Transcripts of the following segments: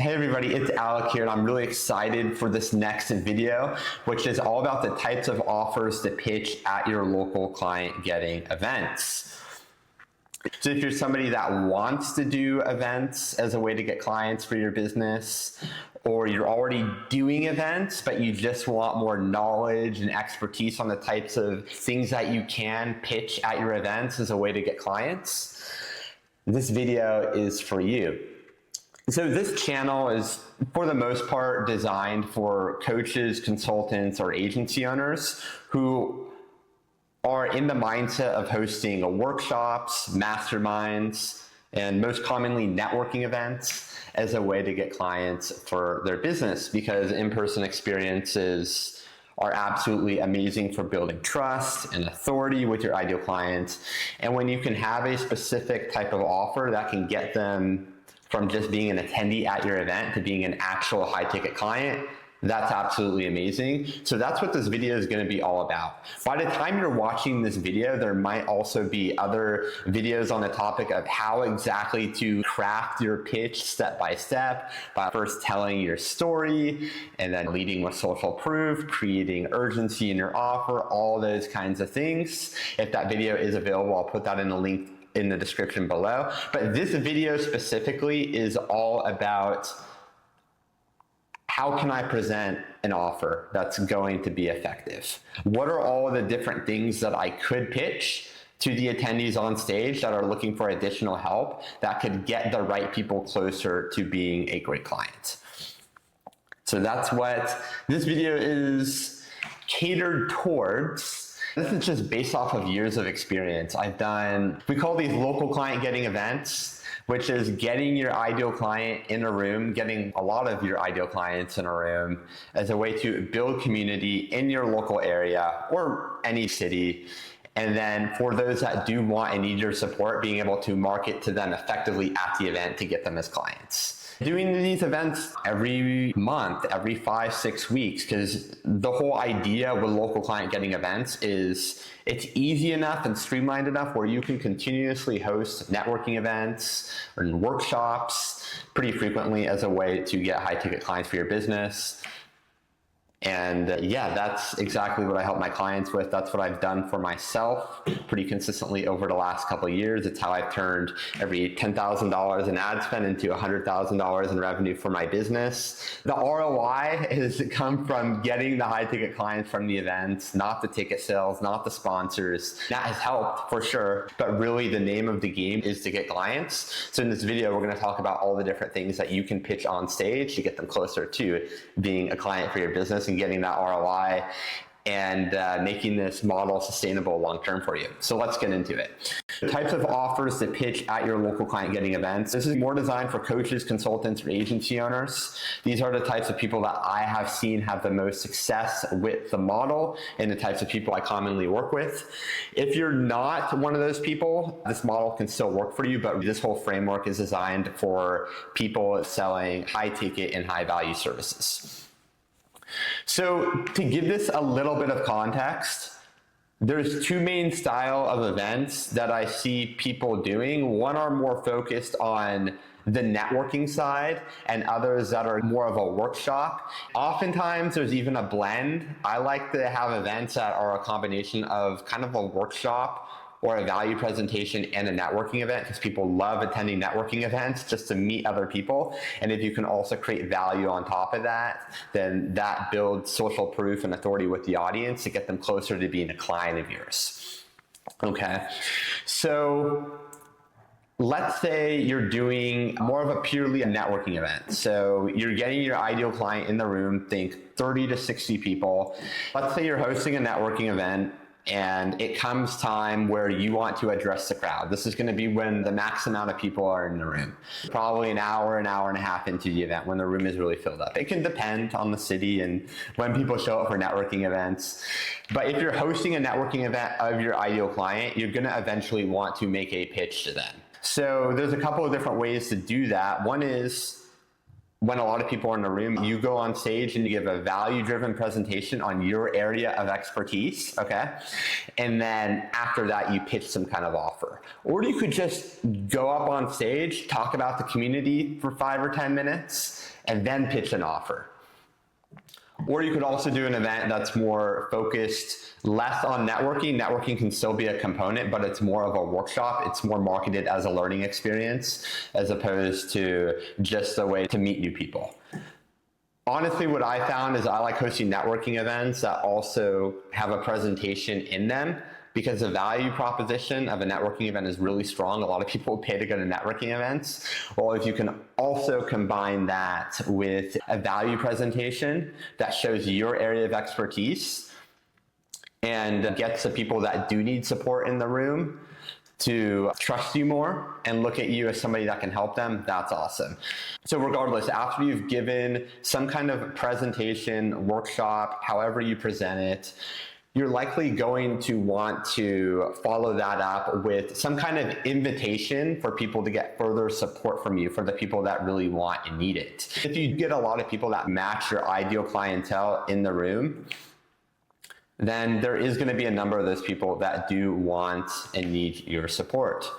Hey everybody, it's Alec here, and I'm really excited for this next video, which is all about the types of offers to pitch at your local client getting events. So if you're somebody that wants to do events as a way to get clients for your business, or you're already doing events, but you just want more knowledge and expertise on the types of things that you can pitch at your events as a way to get clients, this video is for you. So this channel is, for the most part, designed for coaches, consultants, or agency owners who are in the mindset of hosting workshops, masterminds, and most commonly networking events as a way to get clients for their business, because in-person experiences are absolutely amazing for building trust and authority with your ideal clients. And when you can have a specific type of offer that can get them from just being an attendee at your event to being an actual high ticket client, that's absolutely amazing. So that's what this video is going to be all about. By the time you're watching this video, there might also be other videos on the topic of how exactly to craft your pitch step by step, by first telling your story and then leading with social proof, creating urgency in your offer, all those kinds of things. If that video is available, I'll put that in a link in the description below. But this video specifically is all about how can I present an offer that's going to be effective? What are all of the different things that I could pitch to the attendees on stage that are looking for additional help that could get the right people closer to being a great client? So that's what this video is catered towards. This is just based off of years of experience. We call these local client getting events, which is getting your ideal client in a room, getting a lot of your ideal clients in a room as a way to build community in your local area or any city. And then for those that do want and need your support, being able to market to them effectively at the event to get them as clients. Doing these events every month, every 5-6 weeks, because the whole idea with local client getting events is it's easy enough and streamlined enough where you can continuously host networking events and workshops pretty frequently as a way to get high ticket clients for your business. And yeah, that's exactly what I help my clients with. That's what I've done for myself pretty consistently over the last couple of years. It's how I've turned every $10,000 in ad spend into $100,000 in revenue for my business. The ROI has come from getting the high ticket clients from the events, not the ticket sales, not the sponsors. That has helped for sure, but really the name of the game is to get clients. So in this video, we're going to talk about all the different things that you can pitch on stage to get them closer to being a client for your business and getting that ROI and making this model sustainable long-term for you. So let's get into it. The types of offers to pitch at your local client getting events. This is more designed for coaches, consultants, or agency owners. These are the types of people that I have seen have the most success with the model and the types of people I commonly work with. If you're not one of those people, this model can still work for you, but this whole framework is designed for people selling high ticket and high value services. So to give this a little bit of context, there's two main style of events that I see people doing. One are more focused on the networking side and others that are more of a workshop. Oftentimes there's even a blend. I like to have events that are a combination of kind of a workshop or a value presentation and a networking event, because people love attending networking events just to meet other people. And if you can also create value on top of that, then that builds social proof and authority with the audience to get them closer to being a client of yours. Okay, so let's say you're doing more of a purely a networking event. So you're getting your ideal client in the room, think 30 to 60 people. Let's say you're hosting a networking event and it comes time where you want to address the crowd. This is going to be when the max amount of people are in the room. Probably an hour and a half into the event when the room is really filled up. It can depend on the city and when people show up for networking events. But if you're hosting a networking event of your ideal client, you're going to eventually want to make a pitch to them. So there's a couple of different ways to do that. One is when a lot of people are in the room, you go on stage and you give a value-driven presentation on your area of expertise, okay? And then after that, you pitch some kind of offer. Or you could just go up on stage, talk about the community for 5 or 10 minutes, and then pitch an offer. Or you could also do an event that's more focused less on networking. Networking can still be a component, but it's more of a workshop. It's more marketed as a learning experience as opposed to just a way to meet new people. Honestly, what I found is I like hosting networking events that also have a presentation in them, because the value proposition of a networking event is really strong. A lot of people pay to go to networking events. Well, if you can also combine that with a value presentation that shows your area of expertise and gets the people that do need support in the room to trust you more and look at you as somebody that can help them, that's awesome. So regardless, after you've given some kind of presentation, workshop, however you present it, you're likely going to want to follow that up with some kind of invitation for people to get further support from you, for the people that really want and need it. If you get a lot of people that match your ideal clientele in the room, then there is going to be a number of those people that do want and need your support.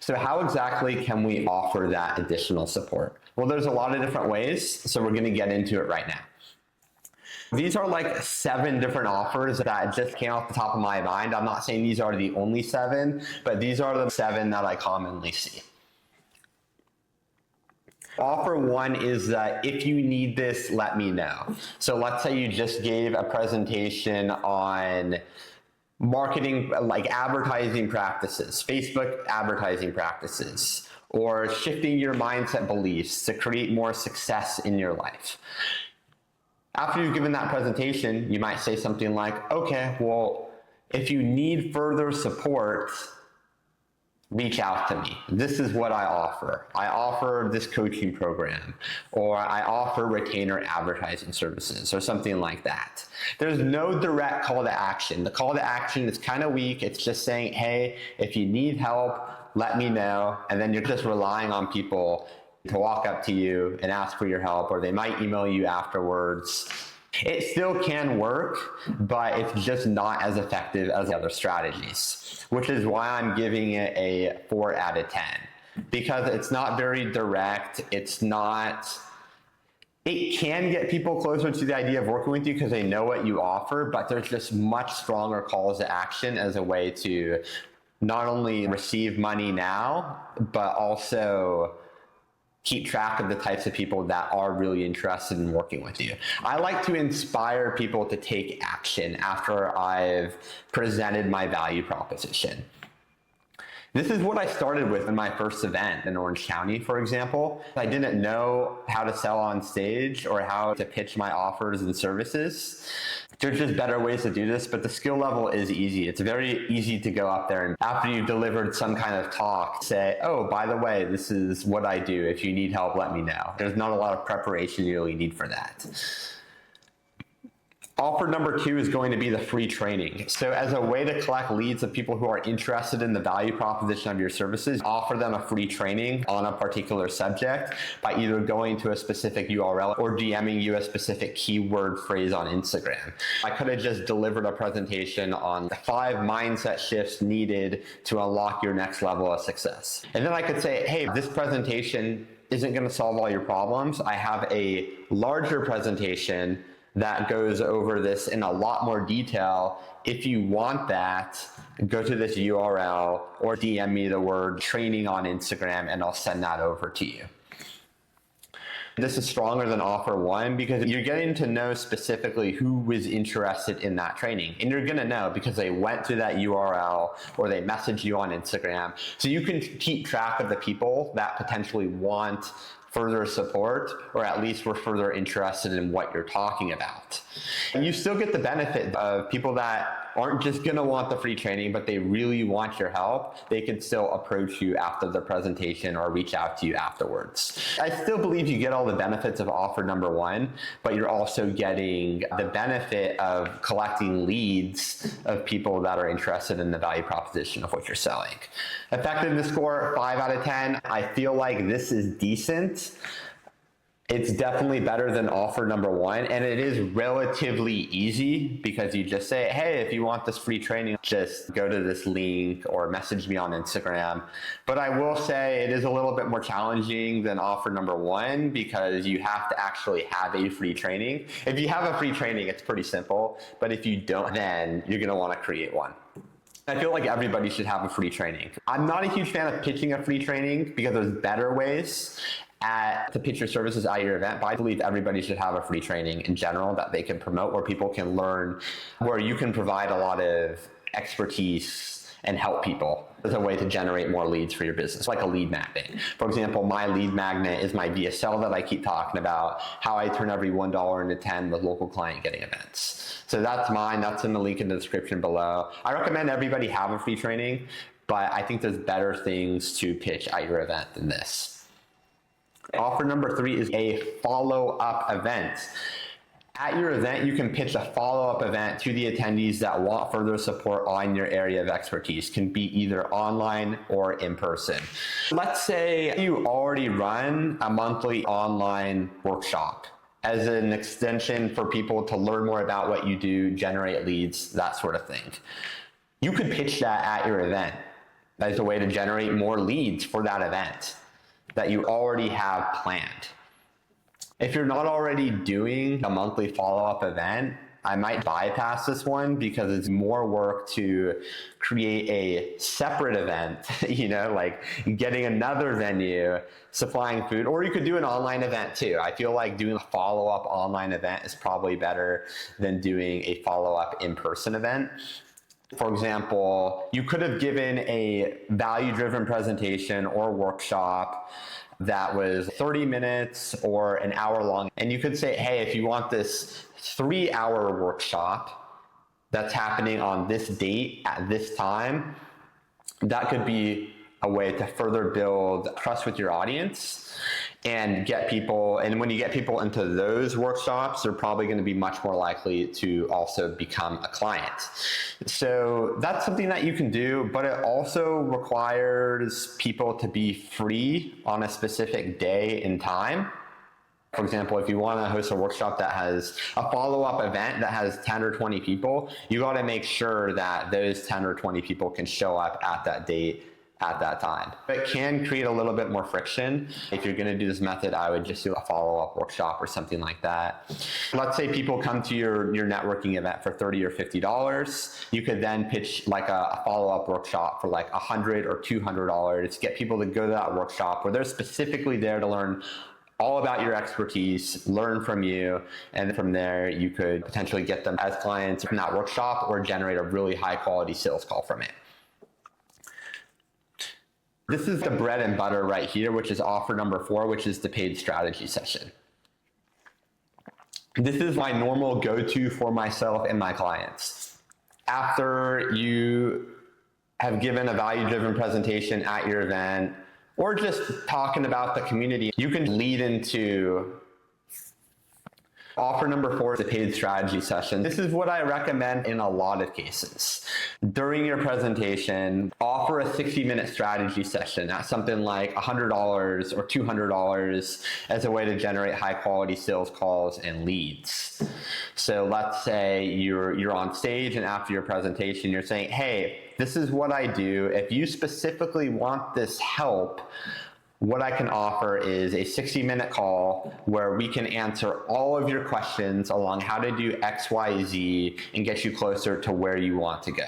So how exactly can we offer that additional support? Well, there's a lot of different ways, so we're going to get into it right now. These are like 7 different offers that just came off the top of my mind. I'm not saying these are the only 7, but these are the 7 that I commonly see. Offer 1 is that if you need this, let me know. So let's say you just gave a presentation on marketing, like advertising practices, Facebook advertising practices, or shifting your mindset beliefs to create more success in your life. After you've given that presentation, you might say something like, okay, well, if you need further support, reach out to me. This is what I offer. I offer this coaching program, or I offer retainer advertising services, or something like that. There's no direct call to action. The call to action is kind of weak. It's just saying, hey, if you need help, let me know. And then you're just relying on people to walk up to you and ask for your help, or they might email you afterwards. It still can work, but it's just not as effective as the other strategies, which is why I'm giving it a 4 out of 10, because it's not very direct. It can get people closer to the idea of working with you because they know what you offer, but there's just much stronger calls to action as a way to not only receive money now, but also keep track of the types of people that are really interested in working with you. I like to inspire people to take action after I've presented my value proposition. This is what I started with in my first event in Orange County, for example. I didn't know how to sell on stage or how to pitch my offers and services. There's just better ways to do this, but the skill level is easy. It's very easy to go up there and after you've delivered some kind of talk, say, oh, by the way, this is what I do. If you need help, let me know. There's not a lot of preparation you really need for that. Offer number 2 is going to be the free training. So as a way to collect leads of people who are interested in the value proposition of your services, offer them a free training on a particular subject by either going to a specific URL or DMing you a specific keyword phrase on Instagram. I could have just delivered a presentation on the 5 mindset shifts needed to unlock your next level of success. And then I could say, hey, this presentation isn't going to solve all your problems. I have a larger presentation that goes over this in a lot more detail. If you want that, go to this URL or DM me the word training on Instagram and I'll send that over to you. This is stronger than offer 1 because you're getting to know specifically who was interested in that training. And you're gonna know because they went to that URL or they messaged you on Instagram. So you can keep track of the people that potentially want further support, or at least we're further interested in what you're talking about. And you still get the benefit of people that aren't just gonna want the free training, but they really want your help. They can still approach you after the presentation or reach out to you afterwards. I still believe you get all the benefits of offer number 1, but you're also getting the benefit of collecting leads of people that are interested in the value proposition of what you're selling. Effectiveness score, 5 out of 10. I feel like this is decent. It's definitely better than offer number one, and it is relatively easy because you just say, hey, if you want this free training, just go to this link or message me on Instagram. But I will say it is a little bit more challenging than offer number one because you have to actually have a free training. If you have a free training, it's pretty simple, but if you don't, then you're gonna wanna create one. I feel like everybody should have a free training. I'm not a huge fan of pitching a free training because there's better ways to pitch your services at your event, but I believe everybody should have a free training in general that they can promote, where people can learn, where you can provide a lot of expertise and help people as a way to generate more leads for your business, like a lead magnet. For example, my lead magnet is my VSL that I keep talking about, how I turn every $1 into 10 with local client getting events. So that's mine. That's in the link in the description below. I recommend everybody have a free training, but I think there's better things to pitch at your event than this. Offer number three is a follow-up event. At your event, you can pitch a follow-up event to the attendees that want further support on your area of expertise. Can be either online or in person. Let's say you already run a monthly online workshop as an extension for people to learn more about what you do, generate leads, that sort of thing. You could pitch that at your event as a way to generate more leads for that event that you already have planned. If you're not already doing a monthly follow-up event, I might bypass this one because it's more work to create a separate event, like getting another venue, supplying food, or you could do an online event too. I feel like doing a follow-up online event is probably better than doing a follow-up in-person event. For example, you could have given a value-driven presentation or workshop that was 30 minutes or an hour long. And you could say, hey, if you want this 3-hour workshop that's happening on this date at this time, that could be a way to further build trust with your audience and get people. And when you get people into those workshops, they're probably going to be much more likely to also become a client. So that's something that you can do, but it also requires people to be free on a specific day and time. For example, if you want to host a workshop that has a follow-up event that has 10 or 20 people, you got to make sure that those 10 or 20 people can show up at that date at that time. It can create a little bit more friction. If you're going to do this method, I would just do a follow-up workshop or something like that. Let's say people come to your networking event for $30 or $50. You could then pitch like a follow-up workshop for like $100 or $200. Get people to go to that workshop where they're specifically there to learn all about your expertise, learn from you, and from there you could potentially get them as clients from that workshop or generate a really high quality sales call from it. This is the bread and butter right here, which is offer number 4, which is the paid strategy session. This is my normal go-to for myself and my clients. After you have given a value-driven presentation at your event, or just talking about the community, you can lead into offer number 4 is the paid strategy session. This is what I recommend in a lot of cases. During your presentation, offer a 60-minute strategy session at something like $100 or $200 as a way to generate high-quality sales calls and leads. So let's say you're on stage and after your presentation, you're saying, hey, this is what I do. If you specifically want this help, what I can offer is a 60-minute call where we can answer all of your questions along how to do X, Y, Z and get you closer to where you want to go.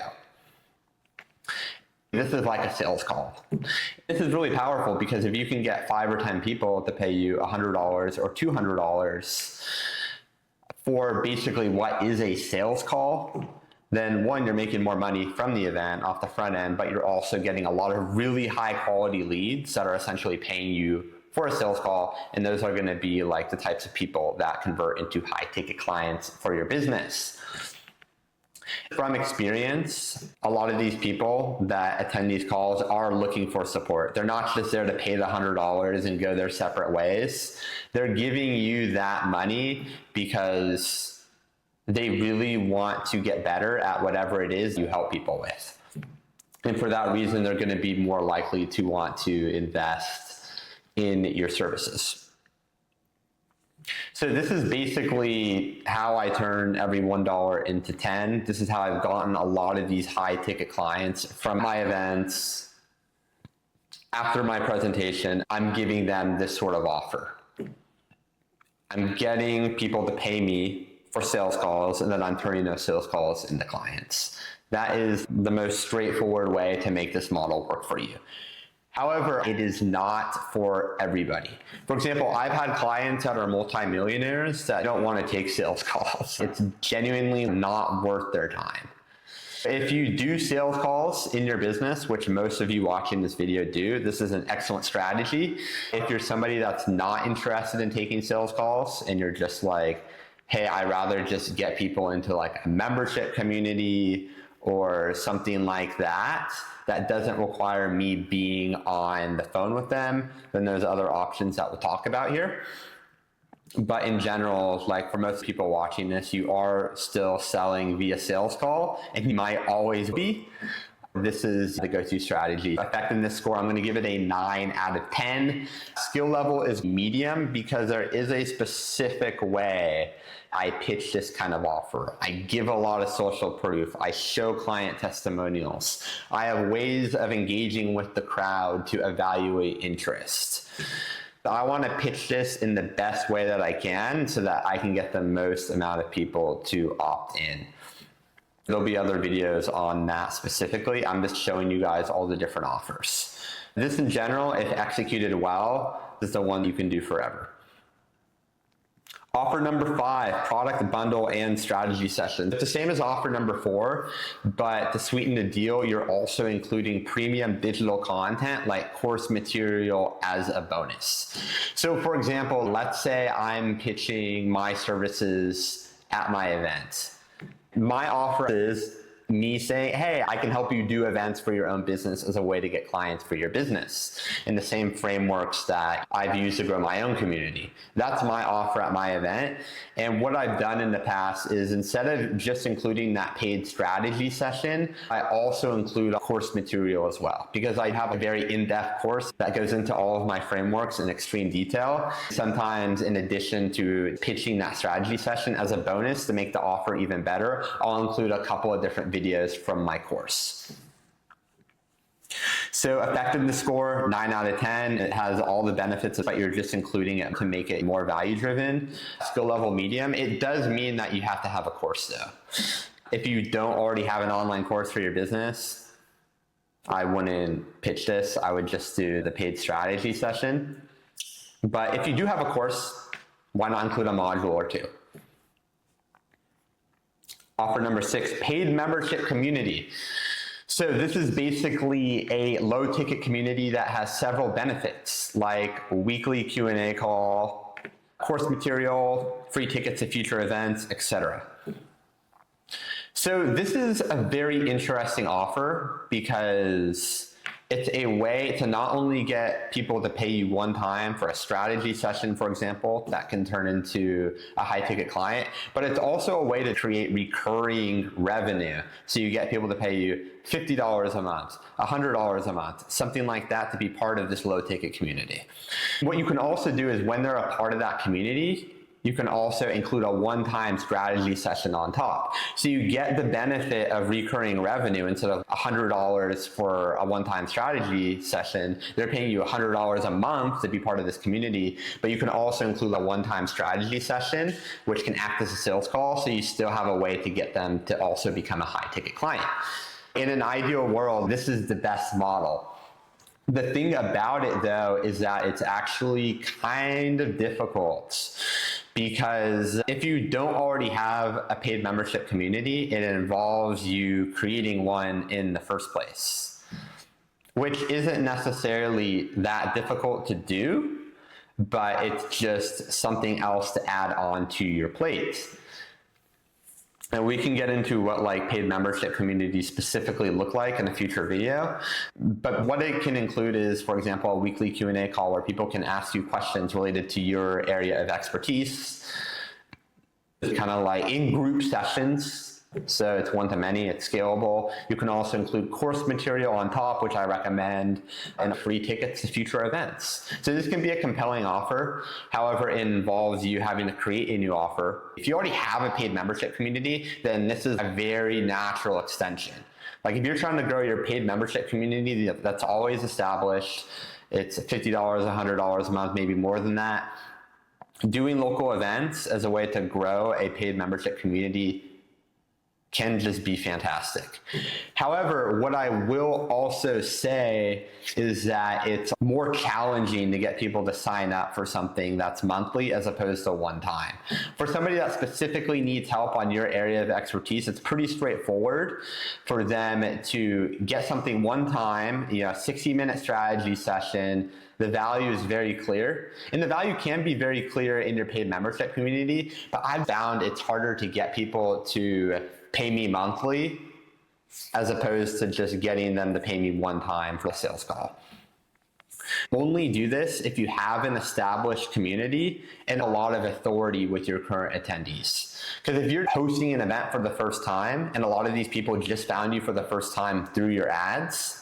This is like a sales call. This is really powerful because if you can get 5 or 10 people to pay you $100 or $200 for basically what is a sales call, then one, you're making more money from the event off the front end, but you're also getting a lot of really high quality leads that are essentially paying you for a sales call. And those are going to be like the types of people that convert into high ticket clients for your business. From experience, a lot of these people that attend these calls are looking for support. They're not just there to pay the $100 and go their separate ways. They're giving you that money because they really want to get better at whatever it is you help people with. And for that reason, they're going to be more likely to want to invest in your services. So this is basically how I turn every $1 into 10. This is how I've gotten a lot of these high ticket clients from my events. After my presentation, I'm giving them this sort of offer. I'm getting people to pay me for sales calls, and then I'm turning those sales calls into clients. That is the most straightforward way to make this model work for you. However, it is not for everybody. For example, I've had clients that are multimillionaires that don't want to take sales calls. It's genuinely not worth their time. If you do sales calls in your business, which most of you watching this video do, this is an excellent strategy. If you're somebody that's not interested in taking sales calls and you're just like, hey, I'd rather just get people into like a membership community or something like that, that doesn't require me being on the phone with them, then there's other options that we'll talk about here. But in general, like for most people watching this, you are still selling via sales call, and you might always be. This is the go-to strategy. Effectiveness score, I'm going to give it a 9 out of 10. Skill level is medium because there is a specific way I pitch this kind of offer. I give a lot of social proof. I show client testimonials. I have ways of engaging with the crowd to evaluate interest. I want to pitch this in the best way that I can so that I can get the most amount of people to opt in. There'll be other videos on that specifically. I'm just showing you guys all the different offers. This in general, if executed well, is the one you can do forever. Offer number 5, product bundle and strategy session. It's the same as offer number 4, but to sweeten the deal, you're also including premium digital content like course material as a bonus. So for example, let's say I'm pitching my services at my event. My offer is me saying, hey, I can help you do events for your own business as a way to get clients for your business in the same frameworks that I've used to grow my own community. That's my offer at my event. And what I've done in the past is instead of just including that paid strategy session, I also include a course material as well, because I have a very in-depth course that goes into all of my frameworks in extreme detail. Sometimes in addition to pitching that strategy session as a bonus to make the offer even better, I'll include a couple of different videos from my course. So effectiveness score, 9 out of 10. It has all the benefits, but you're just including it to make it more value driven. Skill level medium. It does mean that you have to have a course though. If you don't already have an online course for your business, I wouldn't pitch this. I would just do the paid strategy session. But if you do have a course, why not include a module or 2? Offer number 6, paid membership community. So this is basically a low ticket community that has several benefits like weekly Q&A call, course material, free tickets to future events, etc. So this is a very interesting offer because it's a way to not only get people to pay you one time for a strategy session, for example, that can turn into a high ticket client, but it's also a way to create recurring revenue. So you get people to pay you $50 a month, $100 a month, something like that to be part of this low ticket community. What you can also do is when they're a part of that community, you can also include a one-time strategy session on top. So you get the benefit of recurring revenue. Instead of $100 for a one-time strategy session, they're paying you $100 a month to be part of this community, but you can also include a one-time strategy session, which can act as a sales call, so you still have a way to get them to also become a high-ticket client. In an ideal world, this is the best model. The thing about it though is that it's actually kind of difficult, because if you don't already have a paid membership community, it involves you creating one in the first place, which isn't necessarily that difficult to do, but it's just something else to add on to your plate. And we can get into what like paid membership communities specifically look like in a future video. But what it can include is, for example, a weekly Q&A call where people can ask you questions related to your area of expertise. Kind of like in-group sessions So it's one to many, it's scalable. You can also include course material on top, which I recommend, and free tickets to future events. So this can be a compelling offer. However, it involves you having to create a new offer. If you already have a paid membership community, then this is a very natural extension. Like if you're trying to grow your paid membership community that's always established, it's $50, $100 a month, maybe more than that. Doing local events as a way to grow a paid membership community can just be fantastic. However, what I will also say is that it's more challenging to get people to sign up for something that's monthly as opposed to one time. For somebody that specifically needs help on your area of expertise, it's pretty straightforward for them to get something one time, 60-minute strategy session. The value is very clear, and the value can be very clear in your paid membership community, but I've found it's harder to get people to pay me monthly as opposed to just getting them to pay me one time for a sales call. Only do this if you have an established community and a lot of authority with your current attendees. Because if you're hosting an event for the first time and a lot of these people just found you for the first time through your ads,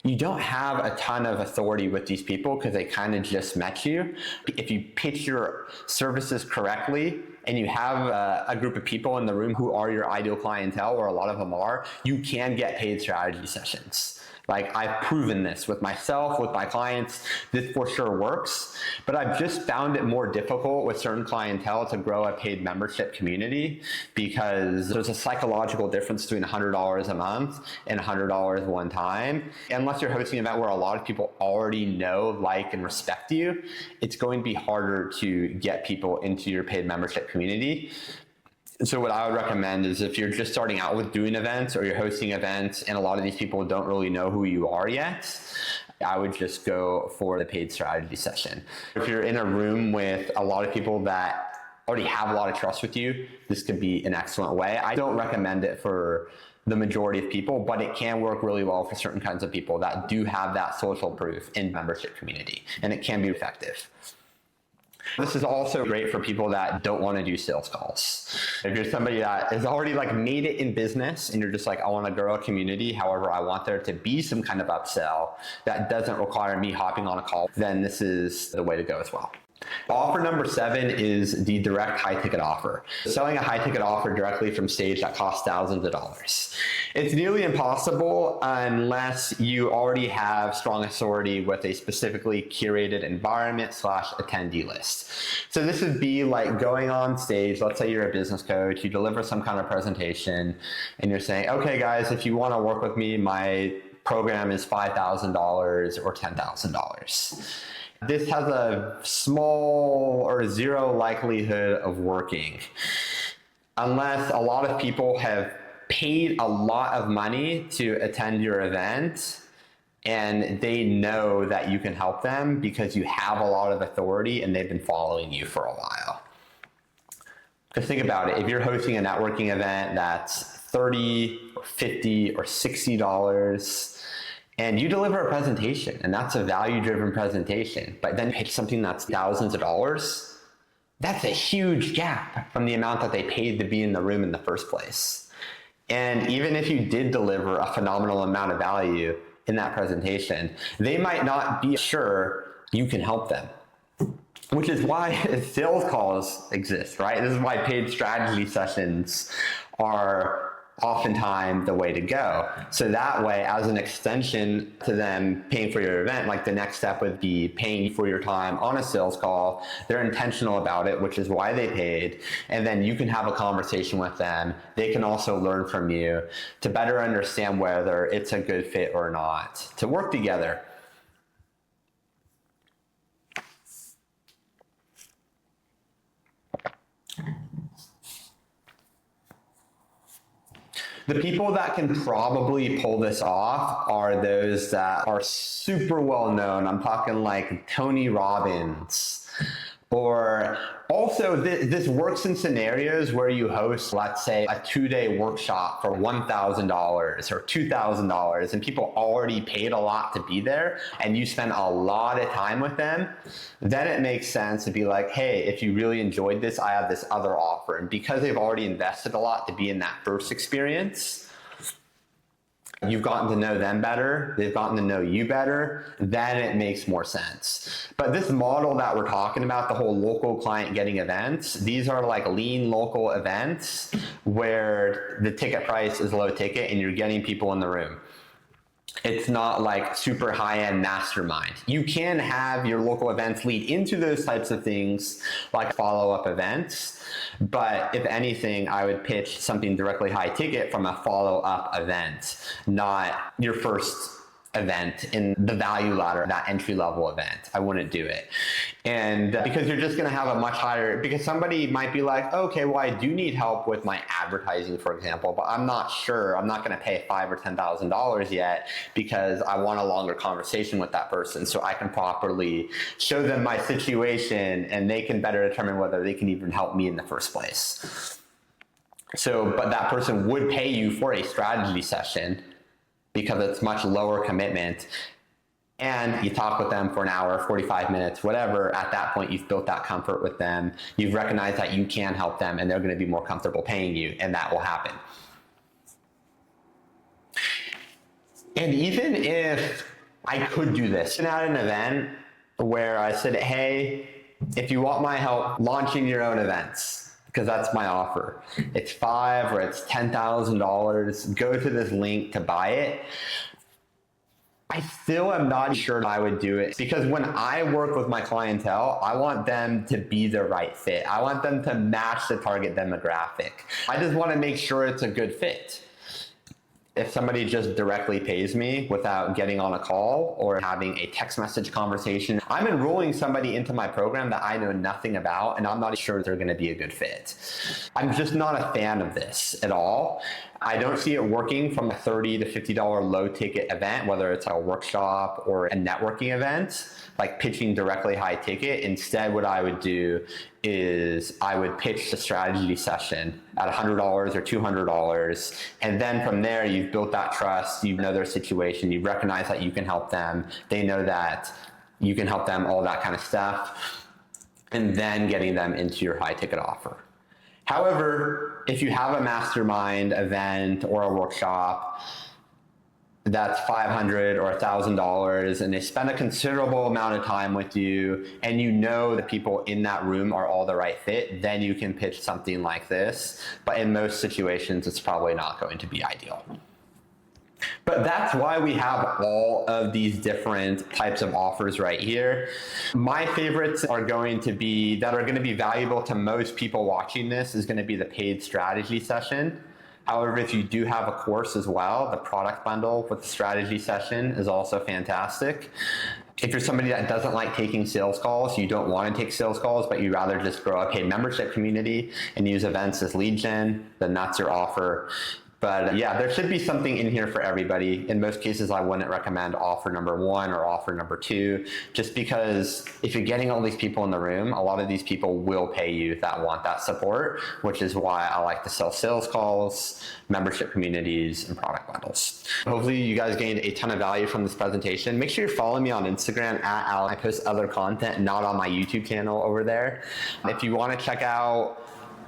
you don't have a ton of authority with these people because they kind of just met you. If you pitch your services correctly and you have a group of people in the room who are your ideal clientele, or a lot of them are, you can get paid strategy sessions. Like I've proven this with myself, with my clients, this for sure works, but I've just found it more difficult with certain clientele to grow a paid membership community because there's a psychological difference between $100 a month and $100 one time. Unless you're hosting an event where a lot of people already know, like, and respect you, it's going to be harder to get people into your paid membership community. So what I would recommend is if you're just starting out with doing events or you're hosting events and a lot of these people don't really know who you are yet, I would just go for the paid strategy session. If you're in a room with a lot of people that already have a lot of trust with you, this could be an excellent way. I don't recommend it for the majority of people, but it can work really well for certain kinds of people that do have that social proof in membership community, and it can be effective. This is also great for people that don't want to do sales calls. If you're somebody that has already made it in business and you're just I want to grow a community, however, I want there to be some kind of upsell that doesn't require me hopping on a call, then this is the way to go as well. Offer number 7 is the direct high ticket offer. Selling a high ticket offer directly from stage that costs thousands of dollars. It's nearly impossible unless you already have strong authority with a specifically curated environment / attendee list. So this would be like going on stage. Let's say you're a business coach, you deliver some kind of presentation and you're saying, okay guys, if you want to work with me, my program is $5,000 or $10,000. This has a small or zero likelihood of working unless a lot of people have paid a lot of money to attend your event and they know that you can help them because you have a lot of authority and they've been following you for a while. Because think about it, if you're hosting a networking event that's $30 or $50 or $60, and you deliver a presentation, and that's a value-driven presentation, but then pitch something that's thousands of dollars, that's a huge gap from the amount that they paid to be in the room in the first place. And even if you did deliver a phenomenal amount of value in that presentation, they might not be sure you can help them, which is why sales calls exist, right? This is why paid strategy sessions are oftentimes the way to go. So that way, as an extension to them paying for your event, the next step would be paying for your time on a sales call. They're intentional about it, which is why they paid. And then you can have a conversation with them. They can also learn from you to better understand whether it's a good fit or not to work together. The people that can probably pull this off are those that are super well known. I'm talking like Tony Robbins, Or also, this works in scenarios where you host, let's say, a 2-day workshop for $1,000 or $2,000, and people already paid a lot to be there, and you spend a lot of time with them. Then it makes sense to be like, hey, if you really enjoyed this, I have this other offer. And because they've already invested a lot to be in that first experience, you've gotten to know them better, they've gotten to know you better, then it makes more sense. But this model that we're talking about, the whole local client getting events, these are like lean local events where the ticket price is low ticket and you're getting people in the room. It's not like super high-end mastermind. You can have your local events lead into those types of things like follow-up events, but if anything, I would pitch something directly high ticket from a follow-up event, not your first event in the value ladder, that entry level event. I wouldn't do it. And because you're just going to have a much higher, because somebody might be like, okay, well, I do need help with my advertising, for example, but I'm not sure. I'm not going to pay $5,000 or $10,000 yet because I want a longer conversation with that person so I can properly show them my situation and they can better determine whether they can even help me in the first place. So, but that person would pay you for a strategy session because it's much lower commitment, and you talk with them for an hour, 45 minutes, whatever. At that point, you've built that comfort with them. You've recognized that you can help them and they're going to be more comfortable paying you, and that will happen. And even if I could do this at an event where I said, hey, if you want my help launching your own events, because that's my offer. It's $5,000 or it's $10,000. Go to this link to buy it. I still am not sure I would do it because when I work with my clientele, I want them to be the right fit. I want them to match the target demographic. I just want to make sure it's a good fit. If somebody just directly pays me without getting on a call or having a text message conversation, I'm enrolling somebody into my program that I know nothing about, and I'm not sure they're going to be a good fit. I'm just not a fan of this at all. I don't see it working from a $30 to $50 low ticket event, whether it's a workshop or a networking event, like pitching directly high ticket. Instead, what I would do is I would pitch the strategy session at $100 or $200. And then from there, you've built that trust, you know their situation, you recognize that you can help them, they know that you can help them, all that kind of stuff, and then getting them into your high ticket offer. However, if you have a mastermind event or a workshop that's $500 or $1,000 and they spend a considerable amount of time with you and you know the people in that room are all the right fit, then you can pitch something like this. But in most situations, it's probably not going to be ideal. But that's why we have all of these different types of offers right here. My favorites are going to be, that are going to be valuable to most people watching this, is going to be the paid strategy session. However, if you do have a course as well, the product bundle with the strategy session is also fantastic. If you're somebody that doesn't like taking sales calls, you don't want to take sales calls, but you'd rather just grow a paid membership community and use events as lead gen, then that's your offer. But yeah, there should be something in here for everybody. In most cases, I wouldn't recommend offer number 1 or offer number 2, just because if you're getting all these people in the room, a lot of these people will pay you that want that support, which is why I like to sell sales calls, membership communities, and product bundles. Hopefully you guys gained a ton of value from this presentation. Make sure you're following me on Instagram at Alex. I post other content, not on my YouTube channel over there. If you want to check out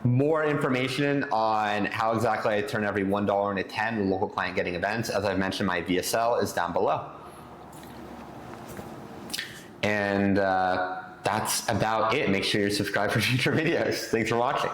more information on how exactly I turn every $1 into 10 with local client getting events, as I mentioned, my VSL is down below. And that's about it. Make sure you're subscribed for future videos. Thanks for watching.